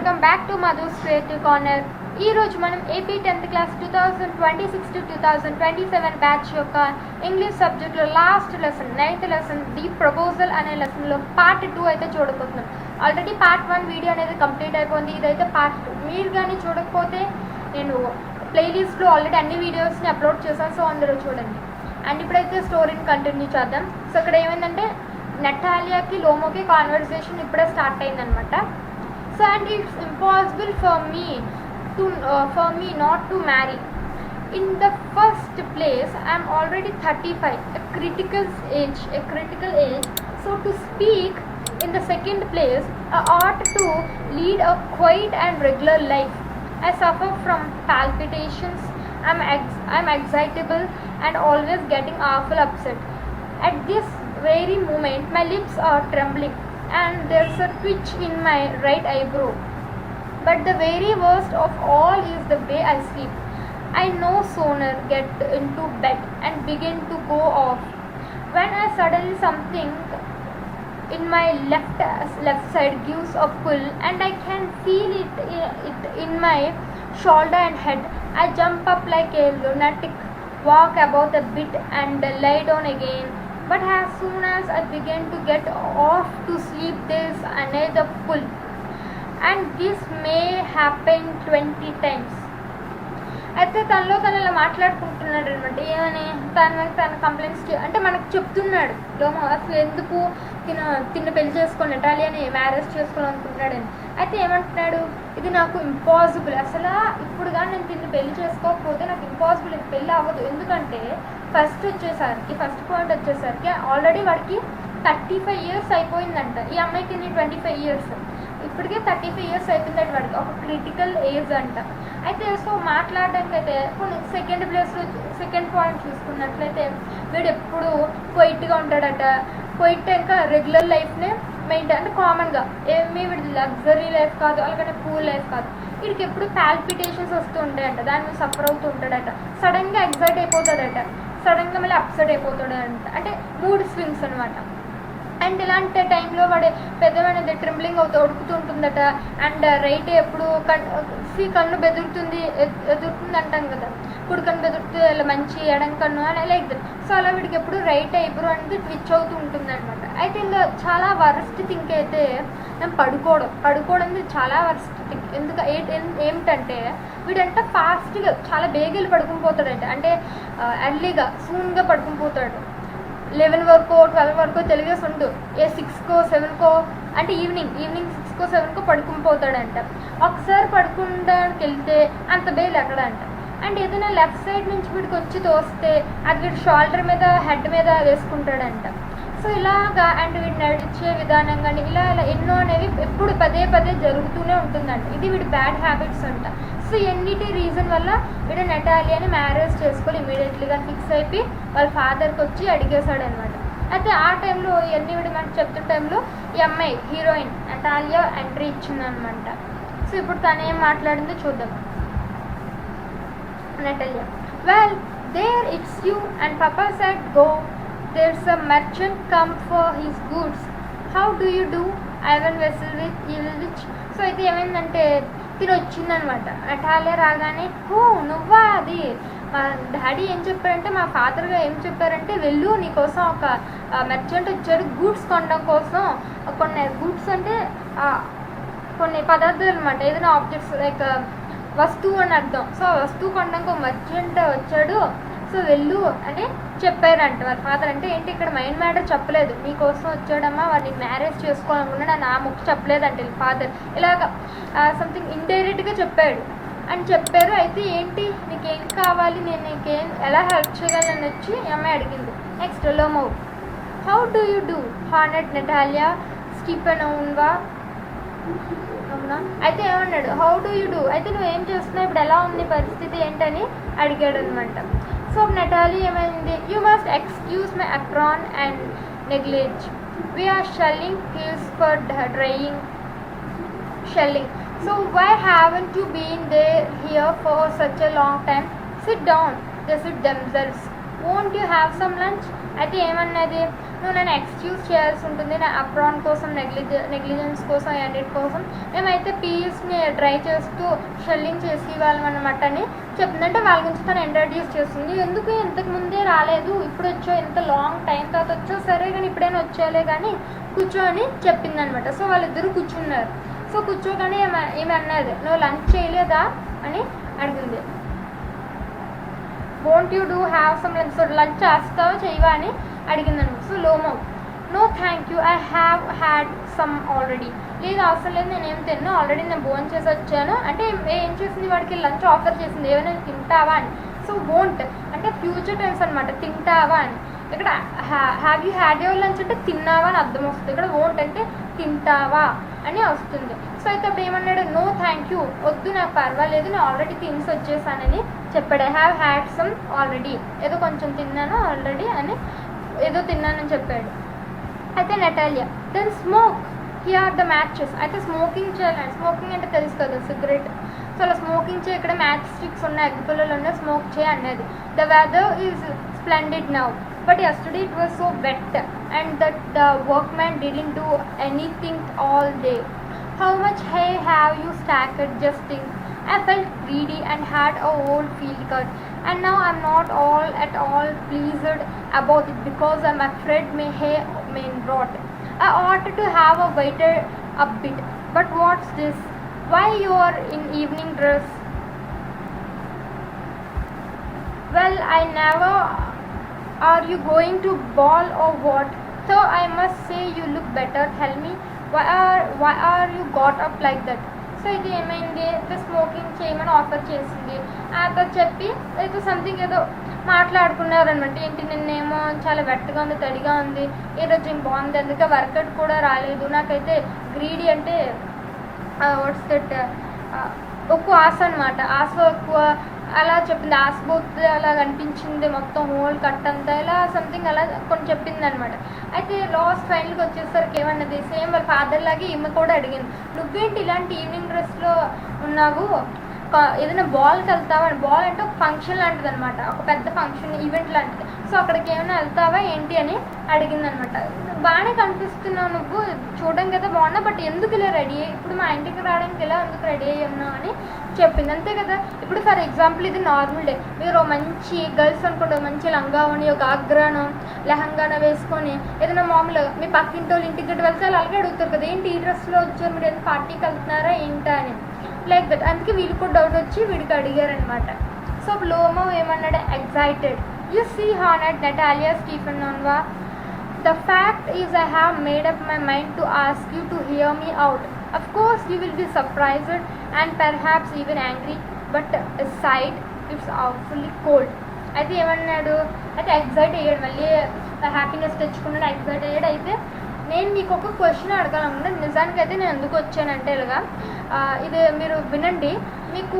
Welcome back to Madhu's creative corner. ఈరోజు మనం AP 10th class 2026 to 2027 batch యొక్క English సబ్జెక్ట్లో last lesson 9th lesson the proposal అనే లెసన్లో పార్ట్ 2 అయితే చూడబోతున్నాం. ఆల్రెడీ పార్ట్ 1 వీడియో అనేది కంప్లీట్ అయిపోయింది. ఇదైతే పార్ట్ 2. మీరు కానీ చూడకపోతే నేను ప్లేలిస్ట్లో ఆల్రెడీ అన్ని వీడియోస్ని అప్లోడ్ చేశాను, సో అందులో చూడండి. అండ్ ఇప్పుడైతే స్టోరీని కంటిన్యూ చేద్దాం. సో ఇక్కడ ఏమైందంటే నటాలియాకి లోమోకి కాన్వర్సేషన్ ఇప్పుడే స్టార్ట్ అయిందనమాట. So and it's impossible for me not to marry. In the first place, I'm already 35, a critical age. So to speak, in the second place, I ought to lead a quiet and regular life. I suffer from palpitations. I'm excitable and always getting awful upset. At this very moment, my lips are trembling and there's a twitch in my right eyebrow. But the very worst of all is the way I sleep. I no sooner get into bed and begin to go off when I suddenly something in my left side gives a pull and I can feel it in my shoulder and head. I jump up like a lunatic, walk about a bit and lie down again. But as soon as I begin to get off to sleep, there is another pull, and this may happen 20 times. అయితే తనలో తను ఇలా మాట్లాడుకుంటున్నాడు అనమాట. ఏమని తన complaints అంటే మనకు చెప్తున్నాడు లోమో అసలు ఎందుకు తిన్న పెళ్లి చేసుకొని నటాలియాని మ్యారేజ్ చేసుకోవాలనుకుంటున్నాడని. అయితే ఏమంటున్నాడు, ఇది నాకు ఇంపాసిబుల్, అసలు ఇప్పుడు కానీ నేను తిన్న పెళ్లి చేసుకోకపోతే నాకు ఇంపాసిబుల్, ఇది పెళ్ళి అవ్వదు. ఎందుకంటే ఫస్ట్ పాయింట్ వచ్చేసరికి ఆల్రెడీ వాడికి 35 years అయిపోయిందంట. ఈ అమ్మాయికి 25 years, ఇప్పటికే 35 years అయిపోయిందంట. వాడికి ఒక క్రిటికల్ ఏజ్ అంట. అయితే సో మాట్లాడడానికి అయితే కొన్ని సెకండ్ పాయింట్ చూసుకున్నట్లయితే వీడు ఎప్పుడు క్వైట్గా ఉంటాడట. క్వైట్ ఇంకా రెగ్యులర్ లైఫ్నే మెయింటైన్ అంటే కామన్గా ఏమీ వీడి లగ్జరీ లైఫ్ కాదు, అలాగే పూల్ లైఫ్ కాదు. వీడికి ఎప్పుడు పాల్పిటేషన్స్ వస్తూ ఉంటాయంట, దాని మీద సఫర్ అవుతూ ఉంటాడట. సడన్గా ఎగ్జైట్ అయిపోతాడట, సడన్గా మళ్ళీ అప్సెట్ అయిపోతాడట. అంటే మూడ్ స్వింగ్స్ అనమాట. అండ్ ఇలాంటి టైంలో వాడు పెద్దమైనది ట్రింబ్లింగ్ ఉడుకుతూ ఉంటుందట. అండ్ రైట్ ఎప్పుడు కన్ను ఎదురుతుంది అంటాం కదా, కుడి కన్ను బెదురుతుంది, అలా మంచి ఎడం కన్ను అని లైక్ దట్. సో అలా వీడికి ఎప్పుడు రైట్ ఐబ్రో అనేది ట్విచ్ అవుతూ ఉంటుంది అనమాట. అయితే ఇంకా చాలా వరస్ట్ థింక్ అయితే పడుకోవడం చాలా వరస్ట్ థింక్. ఏమిటంటే వీడంట ఫాస్ట్గా చాలా బేగలు పడుకుని పోతాడంట. అంటే ఎర్లీగా సూన్గా పడుకుని పోతాడు. 11 వరకు 12 వరకు తెలిగేసి ఉండు. 6కో 7కో అంటే ఈవినింగ్ 6కో 7కో పడుకుని పోతాడంట. ఒకసారి పడుకుంటానికి వెళ్తే అంత బేలు ఎక్కడంట. అండ్ ఏదైనా లెఫ్ట్ సైడ్ నుంచి వీడికి వచ్చి తోస్తే అది వీడి షోల్డర్ మీద హెడ్ మీద వేసుకుంటాడంట. సో ఇలాగా అండ్ వీడు నడిచే విధానం కానీ ఇలా ఎన్నో అనేవి ఎప్పుడు పదే జరుగుతూనే ఉంటుందంట. ఇది వీడి బ్యాడ్ హ్యాబిట్స్ అంట. సో ఎన్నిటి రీజన్ వల్ల వీడు నటాలియాని మ్యారేజ్ చేసుకొని ఇమీడియట్లీగా ఫిక్స్ అయిపోయి వాళ్ళ ఫాదర్కి వచ్చి అడిగేశాడు అనమాట. అయితే ఆ టైంలో ఇవన్నీ వీడు మనకు చెప్తున్న టైంలో ఈ అమ్మాయి హీరోయిన్ నటాలియా ఎంట్రీ ఇచ్చిందనమాట. సో ఇప్పుడు తను ఏం మాట్లాడిందో చూద్దాం. Natalia, well, there it's you and Papa said go. There's a merchant come for his goods. How do you do? Ivan Vasilyevich. So అయితే ఏమైందంటే తిని వచ్చిందనమాట. నటాలియా రాగానే నువ్వా అది మా డాడీ ఏం చెప్పారంటే మా ఫాదర్గా ఏం చెప్పారంటే వెళ్ళు నీకోసం ఒక మెర్చెంట్ వచ్చాడు గూడ్స్ కొనడం కోసం. కొన్ని గూడ్స్ అంటే కొన్ని పదార్థాలు అనమాట, ఏదైనా ఆబ్జెక్ట్స్ లైక్ వస్తువు అని అర్థం. సో వస్తువు కొనడానికి ఒక మర్చెంట్ వచ్చాడు, సో వెళ్ళు అని చెప్పారంట వాళ్ళ ఫాదర్. అంటే ఏంటి ఇక్కడ మైండ్ మ్యాటర్ చెప్పలేదు, నీకోసం వచ్చాడమ్మా వాడిని మ్యారేజ్ చేసుకోవాలనుకున్నాడు అని ఆ ముక్కు చెప్పలేదంట ఫాదర్. ఇలాగ సంథింగ్ ఇండైరెక్ట్గా చెప్పాడు అని చెప్పారు. అయితే ఏంటి నీకేం కావాలి, నేను నీకేం ఎలా హెల్ప్ చేయగలను వచ్చి అమ్మాయి అడిగింది. Next Lomov, how do you do honoured Natalia Stepanovna. అయితే ఏమన్నాడు, హౌ డూ యూ డూ అయితే నువ్వేం చేస్తున్నావు, ఇప్పుడు ఎలా ఉంది పరిస్థితి ఏంటని అడిగాడు అనమాట. సో నటాలి ఏమైంది, you must excuse my apron and negligee, we're shelling hills for drying shelling. So why haven't you been there here for such a long time, sit down, they sit themselves, won't you have some lunch. అయితే ఏమన్నది, నువ్వు నన్ను excuse చేయాల్సి ఉంటుంది నా apron కోసం, negligence కోసం, అన్నిటి కోసం. మేమైతే పీస్ని డ్రై చేస్తూ షెల్లింగ్ చేసి ఇవ్వాలి అనమాట అని చెప్తుందంటే వాళ్ళ గురించి తను ఇంట్రడ్యూస్ చేస్తుంది. ఎందుకు ఇంతకు ముందే రాలేదు, ఇప్పుడు వచ్చావు, ఇంత లాంగ్ టైం తర్వాత వచ్చావు, సరే కానీ ఇప్పుడైనా వచ్చాలే కానీ కూర్చో అని చెప్పింది అనమాట. సో వాళ్ళిద్దరూ కూర్చున్నారు. సో కూర్చోగానే ఏమి అన్నది, నువ్వు లంచ్ చేయలేదా అని అడిగింది. Won't you do have some lunch, so lunch చేస్తావా చేయవా అని అడిగింది అనమాట. So Lomo, no thank you, I have had some already, లేదు అవసరం లేదు, నేనేం తిన్నా, ఆల్రెడీ నేను భోజనం చేసి వచ్చాను అంటే ఏం చేసింది, వాడికి లంచ్ ఆఫర్ చేసింది, ఏమైనా తింటావా అని. సో వోంట్ అంటే ఫ్యూచర్ టెన్స్ అనమాట, తింటావా అని. ఇక్కడ have you had your lunch అంటే తిన్నావా అని అర్థం వస్తుంది. ఇక్కడ వోంట్ అంటే తింటావా అని వస్తుంది. సో అయితే అప్పుడు ఏమన్నాడు, నో థ్యాంక్ యూ, వద్దు నాకు పర్వాలేదు, నేను ఆల్రెడీ తినేసి వచ్చేసానని చెప్పాడు. I have had some already, ఏదో కొంచెం తిన్నాను ఆల్రెడీ అని, ఏదో తిన్నానని చెప్పాడు. అయితే Natalia, then smoke here the matches, అయితే స్మోకింగ్ చేయాలండి. స్మోకింగ్ అంటే తెలుసు కదా, సిగరెట్. సో అలా స్మోకింగ్ చేయ, ఇక్కడ మ్యాచ్ స్టిక్స్ ఉన్నాయి, అగ్గి పుల్లలు ఉన్నాయి, స్మోక్ చేయ అన్నది. The weather is splendid now, but yesterday it was so wet and that the workman didn't do anything all day. How much hay have you stacked? Just think. I felt greedy and had a whole field cut, and now I'm not at all pleased about it because I'm afraid my hay may rot. I ought to have waited a bit, but what's this? Why you are in evening dress? Well, I never. Are you going to ball or what? So I must say you look better. Tell me, why are you got up like that? So ఇది ఏమైంది, smoking చేయమని offer చేసింది. అతను చెప్పి ఏదో something ఏదో మాట్లాడుకున్నారనమాట. ఏంటి, నిన్నేమో చాలా వెట్టగా ఉంది, తడిగా ఉంది, ఈరోజు ఏం బాగుంది, అందుకే వర్కౌట్ కూడా రాలేదు, నాకైతే గ్రీడీ అంటే వాట్స్ దట్, ఎక్కువ ఆశ అనమాట, ఆశ ఎక్కువ అలా చెప్పింది. ఆశపోతే అలా కనిపించింది, మొత్తం హోల్ కట్ అంతా ఇలా సంథింగ్ అలా కొన్ని చెప్పింది అనమాట. అయితే లాస్ట్ ఫైనల్కి వచ్చేసరికి ఏమన్నది, సేమ్ వాళ్ళ ఫాదర్ లాగే ఈమె కూడా అడిగింది, నువ్వేంటి ఇలాంటి ఈవినింగ్ డ్రెస్లో ఉన్నావు, ఏదైనా బాల్కి వెళ్తావా అని. బాల్ అంటే ఒక ఫంక్షన్ లాంటిది అనమాట, ఒక పెద్ద ఫంక్షన్ ఈవెంట్ లాంటిది. సో అక్కడికి ఏమైనా వెళ్తావా ఏంటి అని అడిగింది అనమాట. బాగానే కనిపిస్తున్నావు నువ్వు, చూడడానికి అయితే బాగున్నా, బట్ ఎందుకు ఇలా రెడీ అయ్యి, ఇప్పుడు మా ఇంటికి రావడానికి ఇలా ఎందుకు రెడీ అయ్యి ఉన్నావు అని చెప్పింది. అంతే కదా. ఇప్పుడు ఫర్ ఎగ్జాంపుల్ ఇది నార్మల్ డే, మీరు మంచి గర్ల్స్ అనుకుంటే మంచి లంగావని, ఒక ఆగ్రానో లెహంగానో వేసుకొని ఏదైనా మామూలుగా మీ పక్కింటి వాళ్ళు ఇంటికి గట్టి వెళ్తే అలాగే అడుగుతారు కదా, ఏంటి ఈ డ్రెస్లో వచ్చారు, మీరు ఏదైనా పార్టీకి వెళ్తున్నారా ఏంటా అని, లైక్ దట్. అందుకే వీళ్ళు కూడా డౌట్ వచ్చి వీడికి అడిగారనమాట. సో లోమో ఏమన్నాడు, excited. You see honoured Natalia Stefanovna, the fact is I have made up my mind to ask you to hear me out. Of course you will be surprised and perhaps even angry, but aside it's awfully cold. అయితే ఏమన్నాడు, అయితే excite అయ్యాడు, మళ్ళీ happiness తెచ్చుకున్నాడు, excite అయ్యాడు. అయితే నేను మీకు ఒక క్వశ్చన్ అడగాలనుకున్నాను. నిజానికి అయితే నేను ఎందుకు వచ్చానంటే ఇలాగా, ఇది మీరు వినండి, మీకు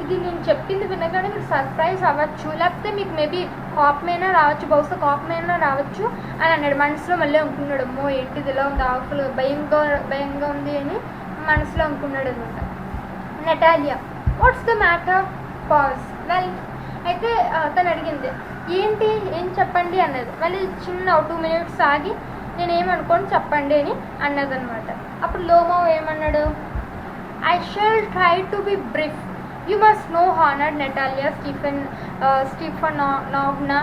ఇది నేను చెప్పింది వినగానే మీరు సర్ప్రైజ్ అవ్వచ్చు, లేకపోతే మీకు మేబీ కోపమైనా రావచ్చు, బహుశా కోపమైనా రావచ్చు అని అన్నాడు. మనసులో మళ్ళీ అనుకున్నాడు, అమ్మో ఏంటిది ఇలా ఉంది, ఆకులు భయంగా ఉంది అని మనసులో అనుకున్నాడు అనమాట. Natalia, what's the matter? Pause. Well, అయితే తను అడిగింది, ఏంటి ఏం చెప్పండి అన్నది. మళ్ళీ చిన్న 2 minutes ఆగి నేనేమనుకోని చెప్పండి అని అన్నదనమాట. అప్పుడు లోమో ఏమన్నాడు, I shall try to be brief. You must know, honored Natalia Stefanovna,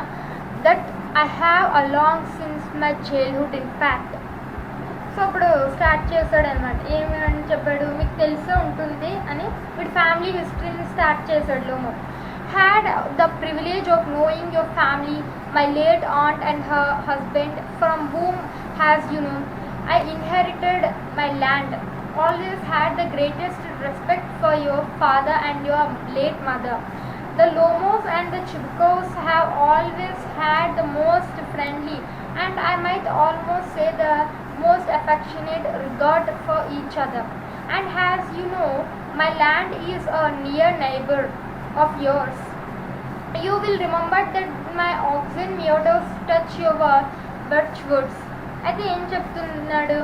that I have a long since my childhood, in fact. So అప్పుడు స్టార్ట్ చేశాడు అనమాట. ఏమని చెప్పాడు, మీకు తెలిసే ఉంటుంది అని వీడి ఫ్యామిలీ హిస్టరీని స్టార్ట్ చేశాడు Lomo. Had the privilege of knowing your family, my late aunt and her husband, from whom, as you know, I inherited my land. Always had the greatest respect for your father and your late mother. The Lomos and the Chibukos have always had the most friendly, and I might almost say the most affectionate regard for each other. And as you know, my land is a near neighbor of yours. You will remember that my oxen meadows touch your birchwoods. అయితే ఏం చెప్తున్నాడు,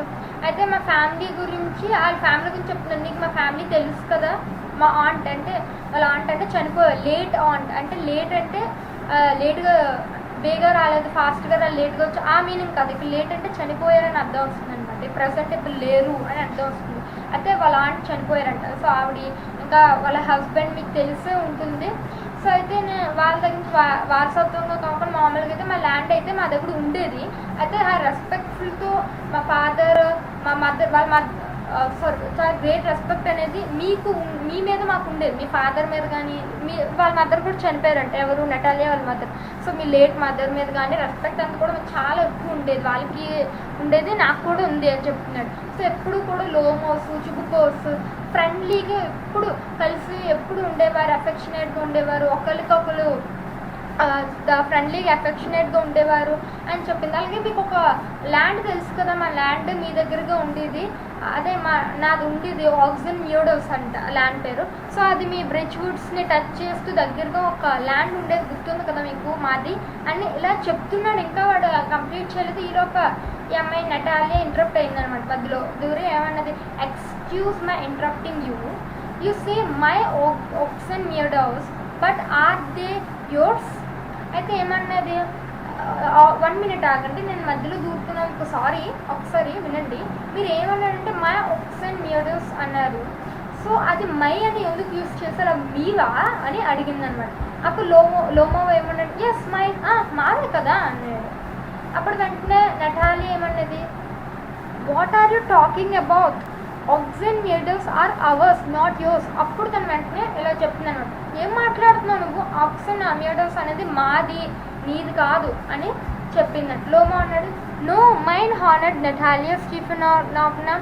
అయితే మా family గురించి, వాళ్ళ family గురించి చెప్తున్నాను. నీకు మా ఫ్యామిలీ తెలుసు కదా, మా ఆంట్ అంటే వాళ్ళ ఆంట్ అంటే చనిపోయారు, లేట్ ఆంట్ అంటే లేట్ అంటే లేట్గా బేగా రాలేదు, ఫాస్ట్గా రాలేదు, లేట్గా వచ్చి ఆ మీనింగ్ కాదు. ఇక్కడ లేట్ అంటే చనిపోయారని అర్థం వస్తుంది అనమాట. ప్రజెంట్ ఇప్పుడు లేరు అని అర్థం వస్తుంది. అయితే వాళ్ళ ఆంటీ చనిపోయారంట. సో ఆవిడ ఇంకా వాళ్ళ హస్బెండ్ మీకు తెలిసే ఉంటుంది. సో అయితే వాళ్ళ దగ్గర వారసత్వంగా కాకుండా మామూలుగా అయితే మా ల్యాండ్ అయితే మా దగ్గర ఉండేది. అయితే ఆ రెస్పెక్ట్ఫుల్తో మా ఫాదర్ మా మదర్ వాళ్ళ చాలా గ్రేట్ రెస్పెక్ట్ అనేది మీ మీద మాకు ఉండేది. మీ ఫాదర్ మీద కానీ వాళ్ళ మదర్ కూడా చనిపోయారంట. ఎవరు? నటాలియా వాళ్ళ మదర్. సో మీ లేట్ మదర్ మీద కానీ రెస్పెక్ట్ అంతా కూడా చాలా ఎక్కువ ఉండేది. వాళ్ళకి ఉండేది, నాకు కూడా ఉంది అని చెప్తున్నాడు. సో ఎప్పుడు కూడా లోమోస్ చుబుకోస్ ఫ్రెండ్లీగా ఎప్పుడు కలిసి ఎప్పుడు ఉండేవారు, అఫెక్షనేట్గా ఉండేవారు, ఒకరికొకరు ఫ్రెండ్లీగా అఫెక్షనేట్గా ఉండేవారు అని చెప్పింది. అలాగే మీకు ఒక ల్యాండ్ తెలుసు కదా, మా ల్యాండ్ మీ దగ్గరగా ఉండేది, అదే నాది ఉండేది ఆక్సిజన్ మ్యూడోస్ అంట ల్యాండ్ పేరు. సో అది మీ బ్రిడ్జ్ వుడ్స్ని టచ్ చేస్తూ దగ్గరగా ఒక ల్యాండ్ ఉండేది, గుర్తుంది కదా మీకు మాది అని ఇలా చెప్తున్నాడు. ఇంకా వాడు కంప్లీట్ చేయలేదు. ఈలోపు ఈ అమ్మాయి నటాలియా ఇంటరప్ట్ అయిందనమాట మధ్యలో దూరం. ఏమన్నది? Excuse my interrupting you say my oxen meadows but are they yours? అయితే ఏమన్నది? 1 minute ఆగండి, నేను మధ్యలో దూరుతున్నాను, సారీ, ఒకసారి వినండి. మీరు ఏమన్నారంటే మై ఆక్సిజన్ మ్యూడోస్ అన్నారు. సో అది మై అని ఎందుకు యూజ్ చేశారు? మీవా అని అడిగింది అనమాట. అప్పుడు లోమో ఏమన్నాడు? ఎస్ మై, మాదే కదా అన్నాడు. అప్పుడు వెంటనే నటాలియా ఏమన్నది? What are you talking about? Oxen meadows are ours not yours. అప్పుడు తను వెంటనే ఇలా చెప్తుంది అనమాట. ఏం మాట్లాడుతున్నావు నువ్వు? ఆక్సిజన్ మ్యూడోస్ అనేది మాది, నీది కాదు అని చెప్పిందంట. లోమో అన్నాడు, నో మైన్ హానర్డ్ నటాలియా స్టీఫెనోవ్నా.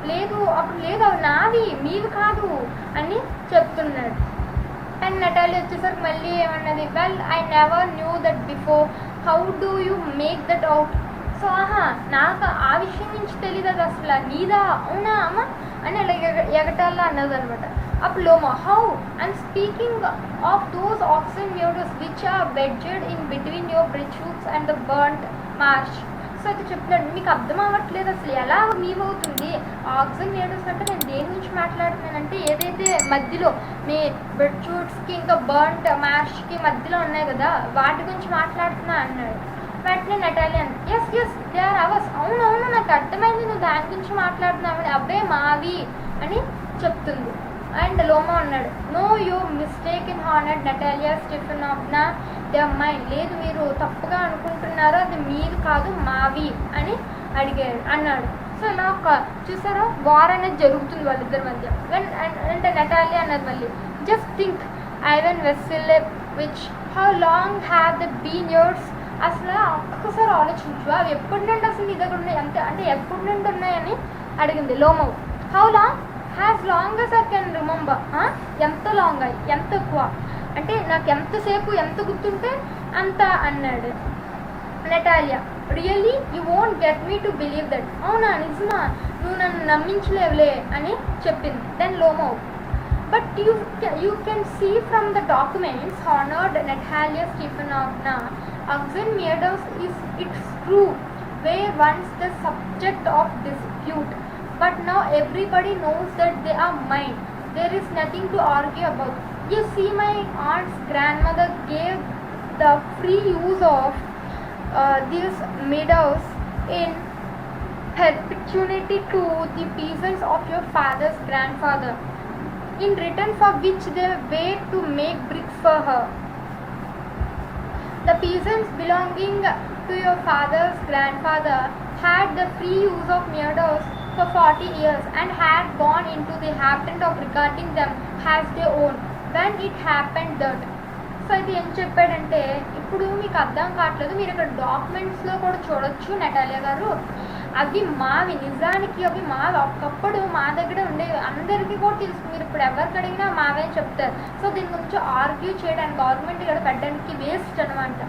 లేదు, అప్పుడు లేదు, అవి నావి, మీవి కాదు అని చెప్తున్నాడు. అండ్ నటాలియా వచ్చేసరికి మళ్ళీ ఏమన్నది? Well I never knew that before, how do you make that out? So నాకు ఆ విషయం నుంచి తెలియదు, అది అసలు నీదా, అవునా అమ్మ అని అలా ఎగటాల్లో అన్నది అనమాట. అప్పుడు Lomov, how? I'm speaking of those oxen meadows which are wedged in between your bridge woods and the burnt marsh. So అయితే చెప్తున్నాడు, మీకు అర్థం అవ్వట్లేదు అసలు ఎలా మీవవుతుంది? ఆక్సిజన్ మ్యూడోస్ అంటే నేను దేని గురించి మాట్లాడుతున్నానంటే ఏదైతే మధ్యలో మీ బ్రిడ్జ్ వుడ్స్కి ఇంకా బర్న్ట్ మార్ష్కి మధ్యలో ఉన్నాయి కదా, వాటి గురించి మాట్లాడుతున్నా అన్నాడు. వెంటనే Natalia yes they are ours. అవునవును, నాకు అర్థమైంది, నువ్వు దాని గురించి మాట్లాడుతున్నావు, అబ్బే మావి అని చెప్తుంది. అండ్ లోమో అన్నాడు, no you mistake in honoured Natalia Stefanovna, they are mine. లేదు, మీరు తప్పుగా అనుకుంటున్నారు, అది మీది కాదు, మావి అని అన్నాడు. సో ఇలా చూసారా, వార్ అనేది జరుగుతుంది వాళ్ళిద్దరి మధ్య. అంటే నటాలియా అన్నది మళ్ళీ, just think Ivan Vasilevich, how long have the been yours? అసలు ఒక్కసారి ఆలోచించు, అవి ఎప్పటి నుండి అసలు నీ దగ్గర ఉన్నాయి, అంటే ఎప్పటి నుండి ఉన్నాయని అడిగింది Lomo. How long? Has long as I can remember. ఎంత లాంగ్, ఎంత ఎక్కువ అంటే నాకు ఎంతసేపు ఎంత గుర్తుంటే అంత అన్నాడు Natalia. Really you won't get me to believe that. అవునా, నిజమా, నువ్వు నన్ను నమ్మించలేవులే అని చెప్పింది. Then Lomo, but you can see from the documents honored Natalia Stefanovna, oxen మ్యూడోస్ it's true were once the subject of dispute, but now everybody knows that they are mine. There is nothing to argue about. You see, my aunt's grandmother gave the free use of these meadows in perpetuity to the peasants of your father's grandfather, in return for which they were to make bricks for her. The peasants belonging to your father's grandfather had the free use of meadows for 40 years and had gone into the habit of regarding them as their own when it happened that. So ఇది ఏం చెప్పాడంటే, ఇప్పుడు మీకు అర్థం కావట్లేదు, మీరు ఇక్కడ డాక్యుమెంట్స్లో కూడా చూడొచ్చు నటాలియా గారు, అవి మావి, నిజానికి అవి మావి, ఒకప్పుడు మా దగ్గర ఉండేవి, అందరికీ కూడా తెలుసు, మీరు ఇప్పుడు ఎవరికి అడిగినా మావే చెప్తారు. సో దీని గురించి ఆర్గ్యూ చేయడానికి, గవర్నమెంట్ ఇక్కడ పెట్టడానికి వేస్ట్ అనమాట.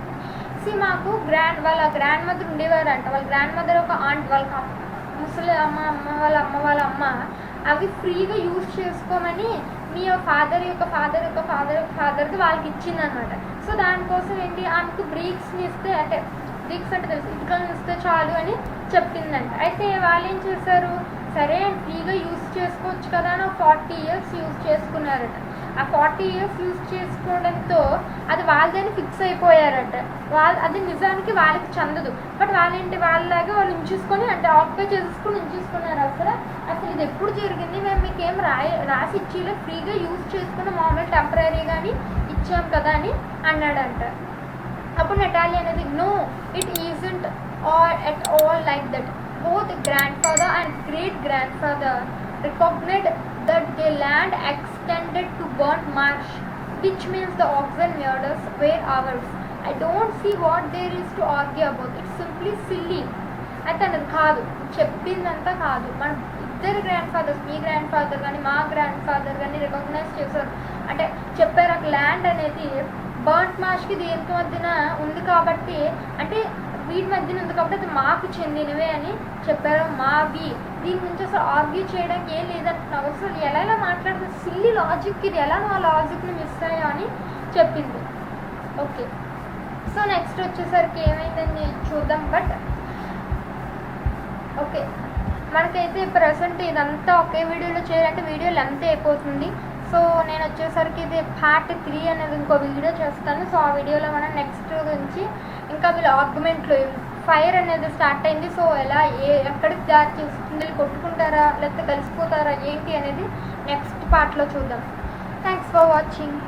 మాకు వాళ్ళ గ్రాండ్ మదర్ ఉండేవారంట, వాళ్ళ గ్రాండ్ మదర్ ఒక ఆంట్, వాళ్ళ ముసలి వాళ్ళ అమ్మ అవి ఫ్రీగా యూజ్ చేసుకోమని మీ ఫాదర్కి వాళ్ళకి ఇచ్చిందనమాట. సో దానికోసం ఏంటి, ఆమెకు బ్రిక్స్ని ఇస్తే, అంటే బ్రిక్స్ అంటే తెలుసు, ఇటుకలను ఇస్తే చాలు అని చెప్పిందంట. అయితే వాళ్ళు ఏం చేశారు, సరే ఫ్రీగా యూజ్ చేసుకోవచ్చు కదా అని 40 years యూజ్ చేసుకున్నారట. ఆ 40 years యూజ్ చేసుకోవడంతో అది వాళ్ళదని ఫిక్స్ అయిపోయారట. అది నిజానికి వాళ్ళకి చెందదు. బట్ వాళ్ళలాగా వాళ్ళు ఉంచేసుకొని అంటే ఆక్యుపై చేసేసుకొని ఉంచేసుకున్నారు. అసలు ఇది ఎప్పుడు జరిగింది, మేము మీకు ఏం రాసి ఇచ్చేలా ఫ్రీగా యూజ్ చేసుకుని మామూలు టెంపరీగాని ఇచ్చాం కదా అని అన్నాడంట. అప్పుడు నటాలియా అనేది no it isn't at all like that. Both grandfather and great grandfather recognized that the land extended to burnt marsh, which means the oxen murders were ours. I don't see what there is to argue about. It's simply silly. అయితే అది కాదు, చెప్పిందంతా కాదు. మన ఇద్దరు grand fathers, మీ grand father కానీ మా grand father కానీ రికగ్నైజ్ చేశారు. అంటే చెప్పారు ఆ ల్యాండ్ అనేది బర్nt మార్ష్కి దేనికి మధ్యన ఉంది కాబట్టి, అంటే వీటి మధ్యన ఉంది కాబట్టి అది మాకు చెందినవే అని చెప్పారు. మావి దీని గురించి అసలు ఆర్గ్యూ చేయడానికి ఏం లేదంటున్నావు, అసలు ఎలా మాట్లాడుతుంది, సిల్లీ లాజిక్ ఇది, ఎలా నా లాజిక్ని మిస్ అయ్యా అని చెప్పింది. ఓకే, సో నెక్స్ట్ వచ్చేసరికి ఏమైందని చూద్దాం. బట్ ఓకే, మనకైతే ప్రజెంట్ ఇదంతా ఒకే వీడియోలో చేయాలంటే వీడియో లెంత్ అయిపోతుంది. సో నేను వచ్చేసరికి ఇది పార్ట్ 3 అనేది ఇంకో వీడియో చేస్తాను. సో ఆ వీడియోలో మనం నెక్స్ట్ గురించి ఇంకా వీళ్ళ ఆర్గ్యుమెంట్లు, ఫైర్ అనేది స్టార్ట్ అయింది, సో ఎలా ఎక్కడికి దారి చేస్తుంది, కొట్టుకుంటారా లేకపోతే కలిసిపోతారా ఏంటి అనేది నెక్స్ట్ పార్ట్లో చూద్దాం. Thanks for watching.